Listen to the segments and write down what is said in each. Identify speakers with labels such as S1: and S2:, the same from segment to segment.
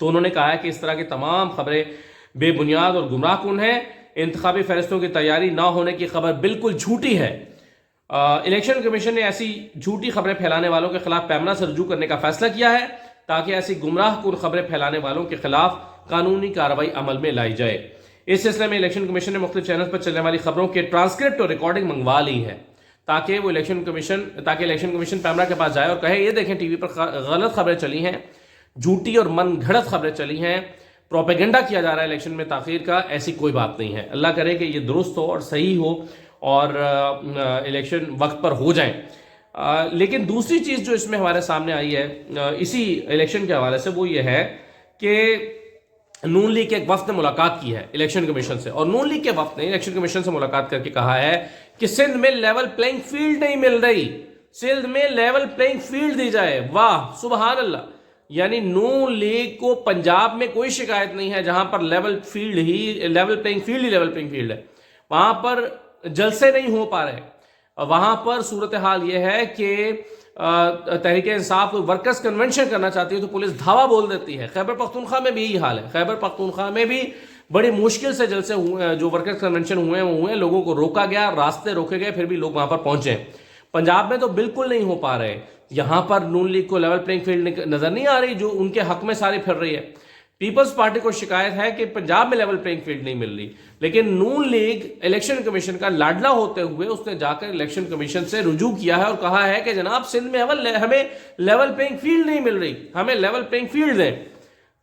S1: تو انہوں نے کہا ہے کہ اس طرح کی تمام خبریں بے بنیاد اور گمراہ کن ہیں. انتخابی فیصلوں کی تیاری نہ ہونے کی خبر بالکل جھوٹی ہے. الیکشن کمیشن نے ایسی جھوٹی خبریں پھیلانے والوں کے خلاف پیمانہ سے رجوع کرنے کا فیصلہ کیا ہے تاکہ ایسی گمراہ کن خبریں پھیلانے والوں کے خلاف قانونی کارروائی عمل میں لائی جائے. اس سلسلے میں الیکشن کمیشن نے مختلف چینلز پر چلنے والی خبروں کے ٹرانسکرپٹ اور ریکارڈنگ منگوا لی ہے تاکہ الیکشن کمیشن پیمرا کے پاس جائے اور کہے یہ دیکھیں ٹی وی پر غلط خبریں چلی ہیں، جھوٹی اور من گھڑت خبریں چلی ہیں، پروپیگنڈا کیا جا رہا ہے الیکشن میں تاخیر کا. ایسی کوئی بات نہیں ہے. اللہ کرے کہ یہ درست ہو اور صحیح ہو اور الیکشن وقت پر ہو جائیں. لیکن دوسری چیز جو اس میں ہمارے سامنے آئی ہے اسی الیکشن کے حوالے سے وہ یہ ہے کہ نون لیگ کے ایک وفد نے ملاقات کی ہے الیکشن کمیشن سے، اور نون لیگ کے وفد نے الیکشن کمیشن سے ملاقات کر کے کہا ہے کہ سندھ میں لیول پلینگ فیلڈ نہیں مل رہی، سندھ میں لیول پلینگ فیلڈ دی جائے. واہ سبحان اللہ. یعنی نون لیگ کو پنجاب میں کوئی شکایت نہیں ہے جہاں پر لیول پلینگ فیلڈ ہے، وہاں پر جلسے نہیں ہو پا رہے. وہاں پر صورتحال یہ ہے کہ تحریک انصاف ورکرز کنونشن کرنا چاہتی ہے تو پولیس دھاوا بول دیتی ہے. خیبر پختونخوا میں بھی یہی حال ہے. خیبر پختونخوا میں بھی بڑی مشکل سے جلسے ہوئے، جو ورکرز کنونشن ہوئے لوگوں کو روکا گیا، راستے روکے گئے، پھر بھی لوگ وہاں پر پہنچے. پنجاب میں تو بالکل نہیں ہو پا رہے. یہاں پر نون لیگ کو لیول پلینگ فیلڈ نظر نہیں آ رہی جو ان کے حق میں ساری پھر رہی ہے. پیپلز پارٹی کو شکایت ہے کہ پنجاب میں لیول پلینگ فیلڈ نہیں مل رہی، لیکن نون لیگ الیکشن کمیشن کا لاڈلا ہوتے ہوئے اس نے جا کر الیکشن کمیشن سے رجوع کیا ہے اور کہا ہے کہ جناب سندھ میں ہمیں لیول پلینگ فیلڈ نہیں مل رہی، ہمیں لیول پلینگ فیلڈ دیں.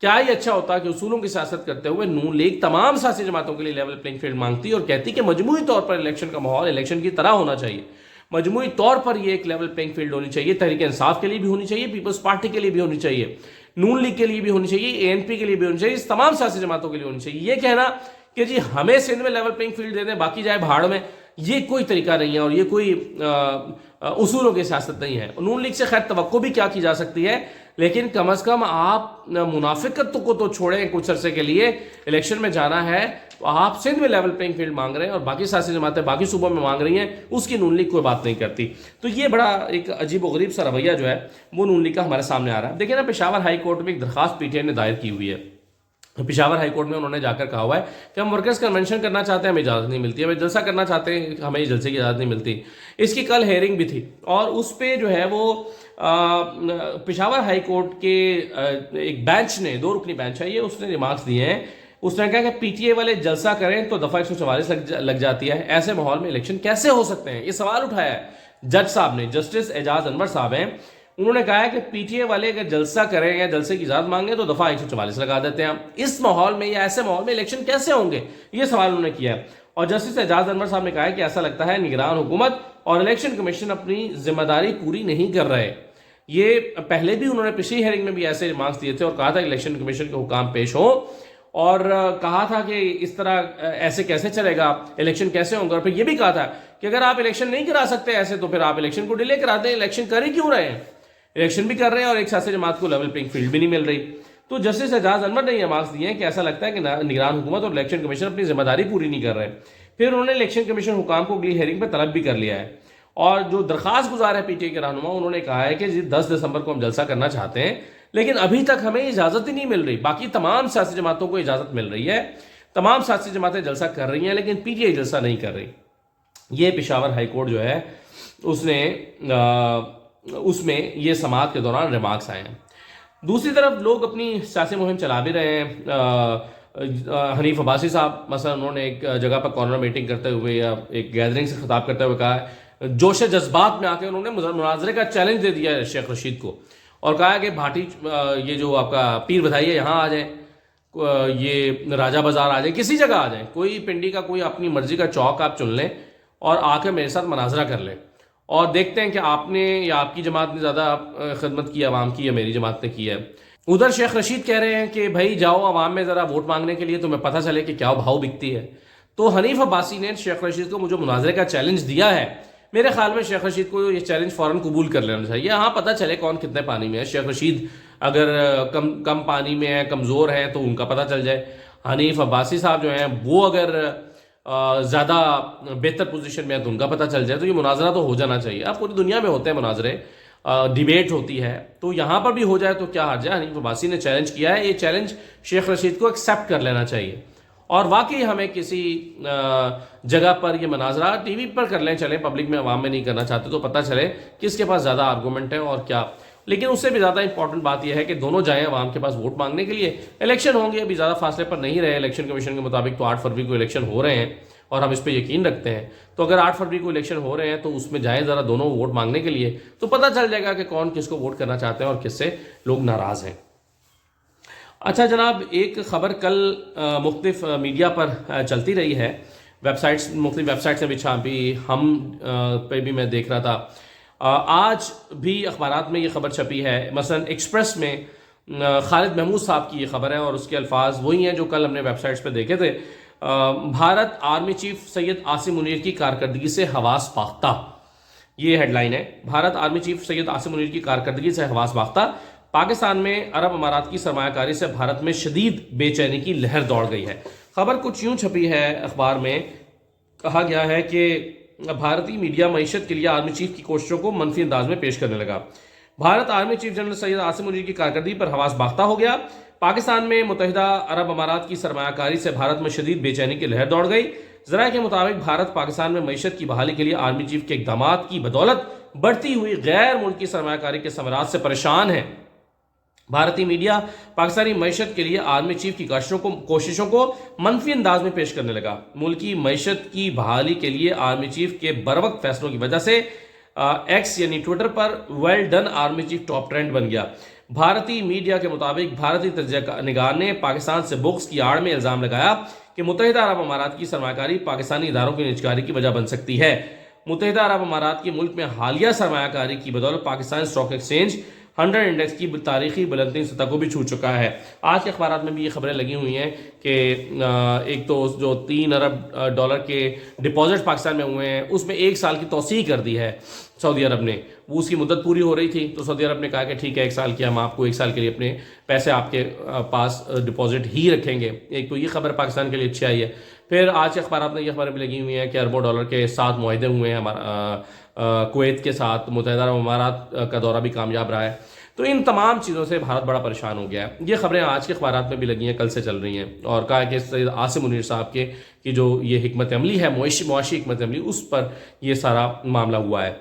S1: کیا ہی اچھا ہوتا کہ اصولوں کی سیاست کرتے ہوئے نون لیگ تمام سیاسی جماعتوں کے لیے لیول پلینگ فیلڈ مانگتی اور کہتی کہ مجموعی طور پر الیکشن کا ماحول الیکشن کی طرح ہونا چاہیے، مجموعی طور پر یہ ایک لیول پلینگ فیلڈ ہونی چاہیے. تحریک انصاف کے لیے بھی ہونی چاہیے، پیپلز پارٹی کے لیے بھی ہونی چاہیے، نون لیگ کے لیے بھی ہونی چاہیے، اے این پی کے لیے بھی ہونی چاہیے، اس تمام سیاسی جماعتوں کے لیے ہونی چاہیے. یہ کہنا کہ جی ہمیں سندھ میں لیول پلینگ فیلڈ دے دیں باقی جائے بھاڑ میں، یہ کوئی طریقہ نہیں ہے اور یہ کوئی اصولوں کی سیاست نہیں ہے. نون لیگ سے خیر توقع بھی کیا کی جا سکتی ہے، لیکن کم از کم آپ منافقت کو تو چھوڑیں. کچھ عرصے کے لیے الیکشن میں جانا ہے تو آپ سندھ میں لیول پلینگ فیلڈ مانگ رہے ہیں اور باقی سیاسی جماعتیں باقی صوبوں میں مانگ رہی ہیں، اس کی نون لیگ کوئی بات نہیں کرتی. تو یہ بڑا ایک عجیب و غریب سا رویہ جو ہے وہ نون لیگ کا ہمارے سامنے آ رہا ہے. دیکھیں نا، پشاور ہائی کورٹ میں ایک درخواست پی ٹی آئی نے دائر کی ہوئی ہے. پشاور ہائی کورٹ میں انہوں نے جا کر کہا ہوا ہے کہ ہم ورکرز کنونشن کرنا چاہتے ہیں، ہمیں اجازت نہیں ملتی، ہمیں جلسہ کرنا چاہتے ہیں، ہمیں جلسے کی اجازت نہیں ملتی. اس کی کل ہیئرنگ بھی تھی اور اس پہ جو ہے وہ پشاور ہائی کورٹ کے ایک بینچ نے، 2 رکنی بینچ ہے یہ، اس نے ریمارکس دیے ہیں. اس نے کہا کہ پی ٹی اے والے جلسہ کریں تو دفعہ 144 لگ جاتی ہے، ایسے ماحول میں الیکشن کیسے ہو سکتے ہیں؟ یہ سوال اٹھایا ہے جج صاحب نے، جسٹس اعجاز انور صاحب ہیں. انہوں نے کہا ہے کہ پی ٹی اے والے اگر جلسہ کریں یا جلسے کی اجازت مانگیں تو دفعہ 144 لگا دیتے ہیں. اس ماحول میں یا ایسے ماحول میں الیکشن کیسے ہوں گے؟ یہ سوال انہوں نے کیا ہے. اور جسٹس اعجاز انور صاحب نے کہا ہے کہ ایسا لگتا ہے نگران حکومت اور الیکشن کمیشن اپنی ذمہ داری پوری نہیں کر رہے. یہ پہلے بھی انہوں نے پچھلی ہیئرنگ میں بھی ایسے ریمارکس دیے تھے اور کہا تھا کہ الیکشن کمیشن کے حکام پیش ہوں، اور کہا تھا کہ اس طرح ایسے کیسے چلے گا، الیکشن کیسے ہوں گے. اور پھر یہ بھی کہا تھا کہ اگر آپ الیکشن نہیں کرا سکتے ایسے تو پھر آپ الیکشن کو ڈیلے کرا دیں. الیکشن کر ہی کیوں رہے ہیں؟ الیکشن بھی کر رہے ہیں اور ایک سیاسی جماعت کو لیول پلینگ فیلڈ بھی نہیں مل رہی. تو جسٹس اعجاز انور نے یہ مارکس دیے ہیں کہ ایسا لگتا ہے کہ نگران حکومت اور الیکشن کمیشن اپنی ذمہ داری پوری نہیں کر رہے. پھر انہوں نے الیکشن کمیشن حکام کو اگلی ہیئرنگ پہ طلب بھی کر لیا ہے، اور جو درخواست گزار ہے پی ٹی اے کے رہنما، انہوں نے کہا ہے کہ 10 دسمبر کو ہم جلسہ کرنا چاہتے ہیں لیکن ابھی تک ہمیں اجازت ہی نہیں مل رہی. باقی تمام سیاسی جماعتوں کو اجازت مل رہی ہے، تمام سیاسی جماعتیں جلسہ کر رہی ہیں لیکن پی ٹی اے جلسہ نہیں کر رہی. یہ پشاور ہائی کورٹ جو ہے اس میں یہ سماعت کے دوران ریمارکس آئے ہیں. دوسری طرف لوگ اپنی سیاسی مہم چلا بھی رہے ہیں. حنیف عباسی صاحب مثلا انہوں نے ایک جگہ پر کارنر میٹنگ کرتے ہوئے یا ایک گیدرنگ سے خطاب کرتے ہوئے کہا ہے، جوش جذبات میں آ کے انہوں نے مناظرے کا چیلنج دے دیا ہے شیخ رشید کو، اور کہا ہے کہ بھاٹی یہ جو آپ کا پیر بدھائی ہے یہاں آ جائیں، یہ راجہ بازار آ جائیں، کسی جگہ آ جائیں، کوئی پنڈی کا کوئی اپنی مرضی کا چوک آپ چن لیں اور آ کے میرے ساتھ مناظرہ کر لیں اور دیکھتے ہیں کہ آپ نے یا آپ کی جماعت نے زیادہ خدمت کی عوام کی یا میری جماعت نے کی ہے. ادھر شیخ رشید کہہ رہے ہیں کہ بھائی جاؤ عوام میں ذرا ووٹ مانگنے کے لیے تمہیں پتہ چلے کہ کیا بھاؤ بکتی ہے. تو حنیف عباسی نے شیخ رشید کو مجھے مناظرے کا چیلنج دیا ہے. میرے خیال میں شیخ رشید کو یہ چیلنج فوراً قبول کر لینا چاہیے. ہاں پتہ چلے کون کتنے پانی میں ہے. شیخ رشید اگر کم پانی میں ہے، کمزور ہے، تو ان کا پتہ چل جائے. حنیف عباسی صاحب جو ہیں وہ اگر زیادہ بہتر پوزیشن میں ہے تو ان کا پتہ چل جائے. تو یہ مناظرہ تو ہو جانا چاہیے. اب پوری دنیا میں ہوتے ہیں مناظرے، ڈیبیٹ ہوتی ہے، تو یہاں پر بھی ہو جائے تو کیا حرج ہے؟ حنیف عباسی نے چیلنج کیا ہے، یہ چیلنج شیخ رشید کو ایکسیپٹ کر لینا چاہیے، اور واقعی ہمیں کسی جگہ پر یہ مناظرہ ٹی وی پر کر لیں، چلیں پبلک میں عوام میں نہیں کرنا چاہتے تو پتہ چلے کس کے پاس زیادہ آرگومنٹ ہے اور کیا. لیکن اس سے بھی زیادہ امپورٹنٹ بات یہ ہے کہ دونوں جائیں عوام کے پاس ووٹ مانگنے کے لیے. الیکشن ہوں گے، ابھی زیادہ فاصلے پر نہیں رہے، الیکشن کمیشن کے مطابق تو 8 فروری کو الیکشن ہو رہے ہیں اور ہم اس پہ یقین رکھتے ہیں. تو اگر 8 فروری کو الیکشن ہو رہے ہیں تو اس میں جائیں ذرا دونوں ووٹ مانگنے کے لیے، تو پتہ چل جائے گا کہ کون کس کو ووٹ کرنا چاہتے ہیں اور کس سے لوگ ناراض ہیں. اچھا جناب، ایک خبر کل مختلف میڈیا پر چلتی رہی ہے، مختلف ویب سائٹس نے بھی چھاپی، ہم پہ بھی میں دیکھ رہا تھا، آج بھی اخبارات میں یہ خبر چھپی ہے. مثلا ایکسپریس میں خالد محمود صاحب کی یہ خبر ہے اور اس کے الفاظ وہی ہیں جو کل ہم نے ویب سائٹس پہ دیکھے تھے. بھارت آرمی چیف سید عاصم منیر کی کارکردگی سے حواس باختہ، یہ ہیڈ لائن ہے. بھارت آرمی چیف سید عاصم منیر کی کارکردگی سے حواس باختہ، پاکستان میں عرب امارات کی سرمایہ کاری سے بھارت میں شدید بے چینی کی لہر دوڑ گئی ہے. خبر کچھ یوں چھپی ہے اخبار میں، کہا گیا ہے کہ بھارتی میڈیا معیشت کے لیے آرمی چیف کی کوششوں کو منفی انداز میں پیش کرنے لگا. Bharat army chief general Syed Asim Munir کی کارکردگی پر حواس باختہ ہو گیا. پاکستان میں متحدہ عرب امارات کی سرمایہ کاری سے بھارت میں شدید بے چینی کی لہر دوڑ گئی. ذرائع کے مطابق بھارت پاکستان میں معیشت کی بحالی کے لیے آرمی چیف کے اقدامات کی بدولت بڑھتی ہوئی غیر ملکی سرمایہ کاری کے ثمرات سے پریشان ہے. بھارتی میڈیا پاکستانی معیشت کے لیے آرمی چیف کی کوششوں کو منفی انداز میں پیش کرنے لگا. ملکی معیشت کی بحالی کے لیے آرمی چیف کے بروقت فیصلوں کی وجہ سے ایکس یعنی ٹویٹر پر well done army chief top trend بن گیا. بھارتی میڈیا کے مطابق بھارتی تجزیہ نگار نے پاکستان سے بغض کی آڑ میں الزام لگایا کہ متحدہ عرب امارات کی سرمایہ کاری پاکستانی اداروں کی نجکاری کی وجہ بن سکتی ہے. متحدہ عرب امارات کے ملک میں حالیہ سرمایہ کاری کی بدولت پاکستان اسٹاک ایکسچینج 100 انڈیکس کی تاریخی بلند ترین سطح کو بھی چھو چکا ہے. آج کے اخبارات میں بھی یہ خبریں لگی ہوئی ہیں کہ ایک تو جو 3 ارب ڈالر کے ڈپازٹ پاکستان میں ہوئے ہیں اس میں 1 سال کی توسیع کر دی ہے سعودی عرب نے. وہ اس کی مدت پوری ہو رہی تھی تو سعودی عرب نے کہا کہ ٹھیک ہے 1 سال کی ہم آپ کو 1 سال کے لیے اپنے پیسے آپ کے پاس ڈپازٹ ہی رکھیں گے. ایک تو یہ خبر پاکستان کے لیے اچھی آئی ہے. پھر آج کے اخبارات میں یہ خبریں بھی لگی ہوئی ہیں کہ اربوں ڈالر کے 7 معاہدے ہوئے ہیں ہمارا کویت کے ساتھ. متحدہ عرب امارات کا دورہ بھی کامیاب رہا ہے. تو ان تمام چیزوں سے بھارت بڑا پریشان ہو گیا ہے. یہ خبریں آج کے اخبارات میں بھی لگی ہیں، کل سے چل رہی ہیں، اور کہا کہ سید عاصم منیر صاحب کی جو یہ حکمت عملی ہے، معاشی حکمت عملی، اس پر یہ سارا معاملہ ہوا ہے.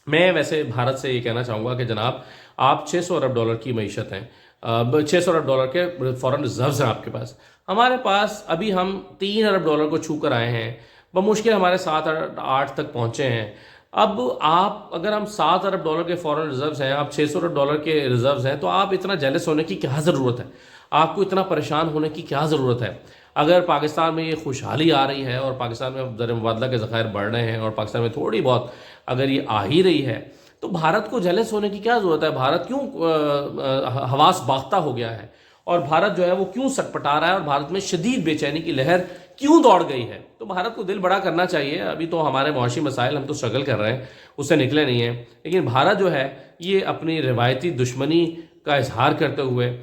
S1: میں ویسے بھارت سے یہ کہنا چاہوں گا کہ جناب آپ 600 ارب ڈالر کی معیشت ہیں، 600 ارب ڈالر کے فورن ریزروز ہیں آپ کے پاس. ہمارے پاس ابھی ہم 3 ارب ڈالر کو چھو کر آئے ہیں، بمشکل ہمارے 7-8 تک پہنچے ہیں. اب آپ اگر ہم 7 ارب ڈالر کے فورن ریزروز ہیں، آپ 600 ارب ڈالر کے ریزروز ہیں، تو آپ اتنا جیلس ہونے کی کیا ضرورت ہے؟ آپ کو اتنا پریشان ہونے کی کیا ضرورت ہے؟ اگر پاکستان میں یہ خوشحالی آ رہی ہے اور پاکستان میں زر مبادلہ کے ذخائر بڑھ رہے ہیں اور پاکستان میں تھوڑی بہت اگر یہ آ ہی رہی ہے تو بھارت کو جیلس ہونے کی کیا ضرورت ہے؟ بھارت کیوں حواس باختہ ہو گیا ہے اور بھارت جو ہے وہ کیوں سٹپٹا رہا ہے اور بھارت میں شدید بے چینی کی لہر کیوں دوڑ گئی ہے؟ تو بھارت کو دل بڑا کرنا چاہیے. ابھی تو ہمارے معاشی مسائل ہم تو اسٹرگل کر رہے ہیں، اس سے نکلے نہیں ہیں، لیکن بھارت جو ہے یہ اپنی روایتی دشمنی کا اظہار کرتے ہوئے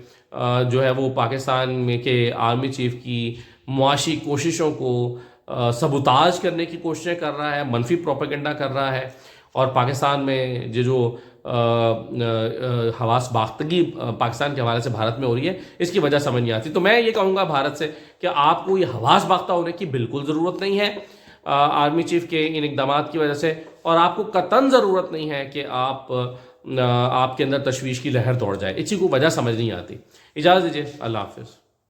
S1: جو ہے وہ پاکستان میں کے آرمی چیف کی معاشی کوششوں کو سبوتاج کرنے کی کوششیں کر رہا ہے، منفی پروپیگنڈا کر رہا ہے. اور پاکستان میں جو حواس باختگی پاکستان کے حوالے سے بھارت میں ہو رہی ہے، اس کی وجہ سمجھ نہیں آتی. تو میں یہ کہوں گا بھارت سے کہ آپ کو یہ حواس باختہ ہونے کی بالکل ضرورت نہیں ہے آرمی چیف کے ان اقدامات کی وجہ سے، اور آپ کو قطعاً ضرورت نہیں ہے کہ آپ کے اندر تشویش کی لہر دوڑ جائے. اسی کو وجہ سمجھ نہیں آتی. اجازت دیجیے، اللہ حافظ.